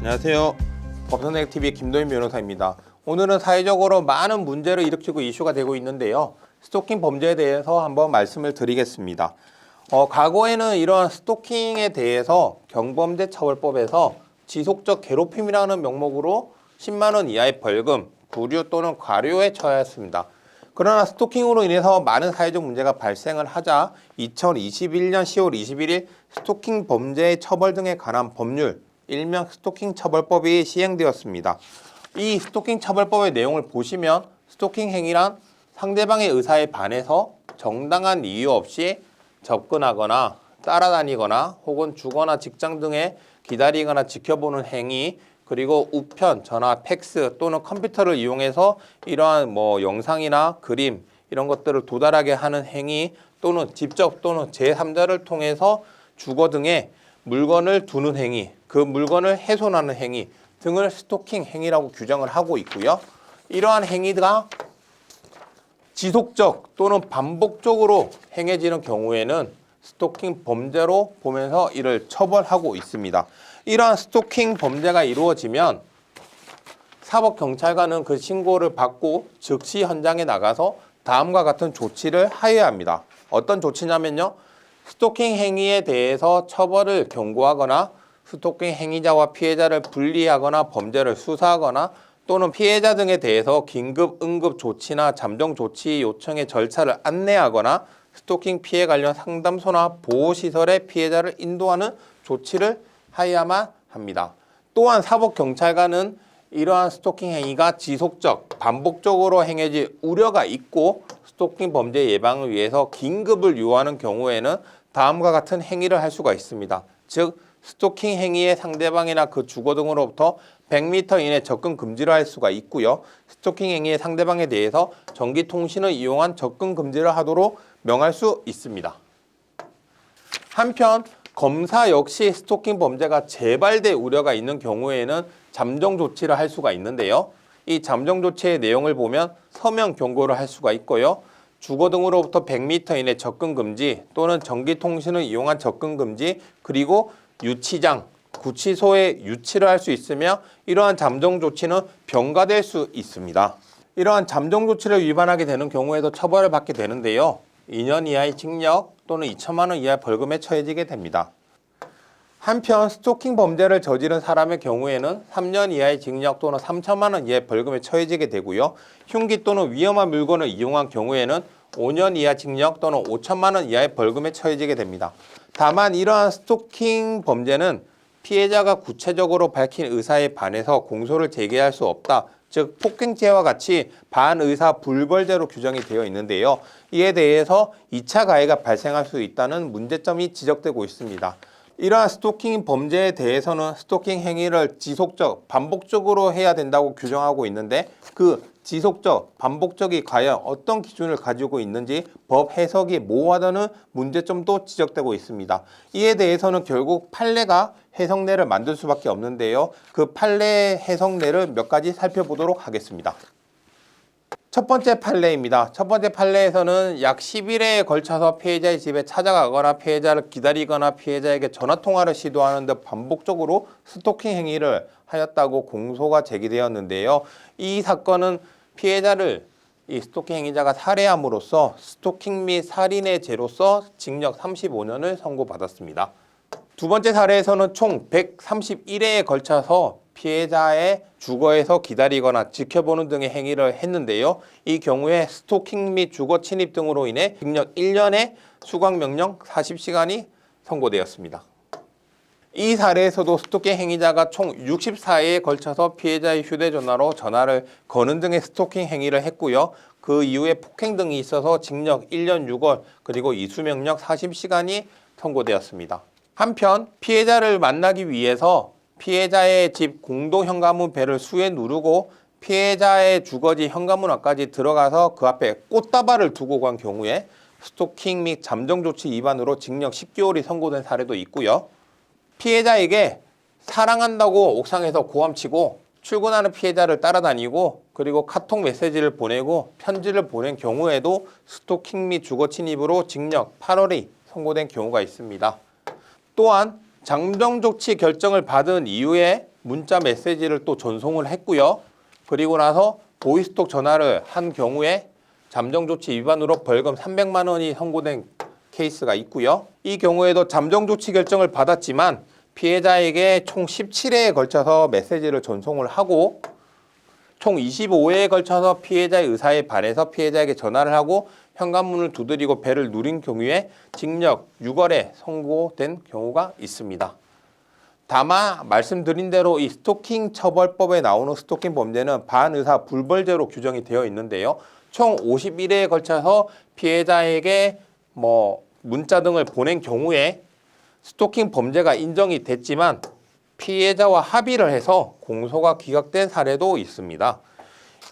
안녕하세요. 법선택TV 김도인 변호사입니다. 오늘은 사회적으로 많은 문제를 일으키고 이슈가 되고 있는데요. 스토킹 범죄에 대해서 한번 말씀을 드리겠습니다. 과거에는 이러한 스토킹에 대해서 경범죄처벌법에서 지속적 괴롭힘이라는 명목으로 10만 원 이하의 벌금, 구류 또는 과료에 처하였습니다. 그러나 스토킹으로 인해서 많은 사회적 문제가 발생을 하자 2021년 10월 21일 스토킹 범죄의 처벌 등에 관한 법률, 일명 스토킹 처벌법이 시행되었습니다. 이 스토킹 처벌법의 내용을 보시면 스토킹 행위란 상대방의 의사에 반해서 정당한 이유 없이 접근하거나 따라다니거나 혹은 주거나 직장 등에 기다리거나 지켜보는 행위, 그리고 우편, 전화, 팩스 또는 컴퓨터를 이용해서 이러한 영상이나 그림 이런 것들을 도달하게 하는 행위, 또는 직접 또는 제3자를 통해서 주거 등에 물건을 두는 행위, 그 물건을 훼손하는 행위 등을 스토킹 행위라고 규정을 하고 있고요. 이러한 행위가 지속적 또는 반복적으로 행해지는 경우에는 스토킹 범죄로 보면서 이를 처벌하고 있습니다. 이러한 스토킹 범죄가 이루어지면 사법경찰관은 그 신고를 받고 즉시 현장에 나가서 다음과 같은 조치를 하여야 합니다. 어떤 조치냐면요. 스토킹 행위에 대해서 처벌을 경고하거나 스토킹 행위자와 피해자를 분리하거나 범죄를 수사하거나 또는 피해자 등에 대해서 긴급 응급 조치나 잠정 조치 요청의 절차를 안내하거나 스토킹 피해 관련 상담소나 보호시설에 피해자를 인도하는 조치를 하여야만 합니다. 또한 사법경찰관은 이러한 스토킹 행위가 지속적, 반복적으로 행해질 우려가 있고 스토킹 범죄 예방을 위해서 긴급을 요하는 경우에는 다음과 같은 행위를 할 수가 있습니다. 즉, 스토킹 행위의 상대방이나 그 주거 등으로부터 100m 이내 접근 금지를 할 수가 있고요. 스토킹 행위의 상대방에 대해서 전기통신을 이용한 접근 금지를 하도록 명할 수 있습니다. 한편 검사 역시 스토킹 범죄가 재발될 우려가 있는 경우에는 잠정 조치를 할 수가 있는데요. 이 잠정 조치의 내용을 보면 서면 경고를 할 수가 있고요. 주거 등으로부터 100m 이내 접근 금지 또는 전기통신을 이용한 접근 금지, 그리고 유치장, 구치소에 유치를 할 수 있으며 이러한 잠정 조치는 병가될 수 있습니다. 이러한 잠정 조치를 위반하게 되는 경우에도 처벌을 받게 되는데요. 2년 이하의 징역 또는 2천만 원 이하의 벌금에 처해지게 됩니다. 한편 스토킹 범죄를 저지른 사람의 경우에는 3년 이하의 징역 또는 3천만 원 이하의 벌금에 처해지게 되고요. 흉기 또는 위험한 물건을 이용한 경우에는 5년 이하 징역 또는 5천만 원 이하의 벌금에 처해지게 됩니다. 다만 이러한 스토킹 범죄는 피해자가 구체적으로 밝힌 의사에 반해서 공소를 제기할 수 없다. 즉 폭행죄와 같이 반의사 불벌죄로 규정이 되어 있는데요. 이에 대해서 2차 가해가 발생할 수 있다는 문제점이 지적되고 있습니다. 이러한 스토킹 범죄에 대해서는 스토킹 행위를 지속적, 반복적으로 해야 된다고 규정하고 있는데 그 지속적, 반복적이 과연 어떤 기준을 가지고 있는지 법 해석이 모호하다는 문제점도 지적되고 있습니다. 이에 대해서는 결국 판례가 해석례를 만들 수밖에 없는데요. 그 판례 해석례를 몇 가지 살펴보도록 하겠습니다. 첫 번째 판례입니다. 첫 번째 판례에서는 약 10일에 걸쳐서 피해자의 집에 찾아가거나 피해자를 기다리거나 피해자에게 전화통화를 시도하는 듯 반복적으로 스토킹 행위를 하였다고 공소가 제기되었는데요. 이 사건은 피해자를 이 스토킹 행위자가 살해함으로써 스토킹 및 살인의 죄로서 징역 35년을 선고받았습니다. 두 번째 사례에서는 총 131회에 걸쳐서 피해자의 주거에서 기다리거나 지켜보는 등의 행위를 했는데요. 이 경우에 스토킹 및 주거 침입 등으로 인해 징역 1년의 수감명령 40시간이 선고되었습니다. 이 사례에서도 스토킹 행위자가 총 64회에 걸쳐서 피해자의 휴대전화로 전화를 거는 등의 스토킹 행위를 했고요. 그 이후에 폭행 등이 있어서 징역 1년 6월 그리고 이수명령 40시간이 선고되었습니다. 한편 피해자를 만나기 위해서 피해자의 집 공동현관문 벨을 수에 누르고 피해자의 주거지 현관문 앞까지 들어가서 그 앞에 꽃다발을 두고 간 경우에 스토킹 및 잠정조치 위반으로 징역 10개월이 선고된 사례도 있고요. 피해자에게 사랑한다고 옥상에서 고함치고 출근하는 피해자를 따라다니고 그리고 카톡 메시지를 보내고 편지를 보낸 경우에도 스토킹 및 주거 침입으로 징역 8월이 선고된 경우가 있습니다. 또한 잠정조치 결정을 받은 이후에 문자 메시지를 또 전송을 했고요. 그리고 나서 보이스톡 전화를 한 경우에 잠정조치 위반으로 벌금 300만 원이 선고된 케이스가 있고요. 이 경우에도 잠정조치 결정을 받았지만 피해자에게 총 17회에 걸쳐서 메시지를 전송을 하고 총 25회에 걸쳐서 피해자의 의사에 반해서 피해자에게 전화를 하고 현관문을 두드리고 배를 누린 경우에 징역 6월에 선고된 경우가 있습니다. 다만 말씀드린 대로 이 스토킹 처벌법에 나오는 스토킹 범죄는 반의사 불벌죄로 규정이 되어 있는데요. 총 51회에 걸쳐서 피해자에게 문자 등을 보낸 경우에 스토킹 범죄가 인정이 됐지만 피해자와 합의를 해서 공소가 기각된 사례도 있습니다.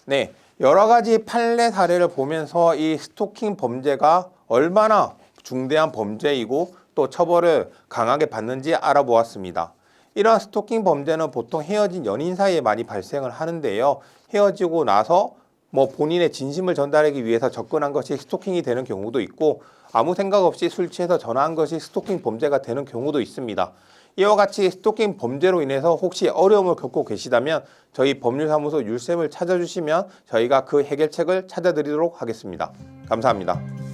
네, 여러 가지 판례 사례를 보면서 이 스토킹 범죄가 얼마나 중대한 범죄이고 또 처벌을 강하게 받는지 알아보았습니다. 이러한 스토킹 범죄는 보통 헤어진 연인 사이에 많이 발생을 하는데요. 헤어지고 나서 본인의 진심을 전달하기 위해서 접근한 것이 스토킹이 되는 경우도 있고 아무 생각 없이 술 취해서 전화한 것이 스토킹 범죄가 되는 경우도 있습니다. 이와 같이 스토킹 범죄로 인해서 혹시 어려움을 겪고 계시다면 저희 법률사무소 율쌤을 찾아주시면 저희가 그 해결책을 찾아드리도록 하겠습니다. 감사합니다.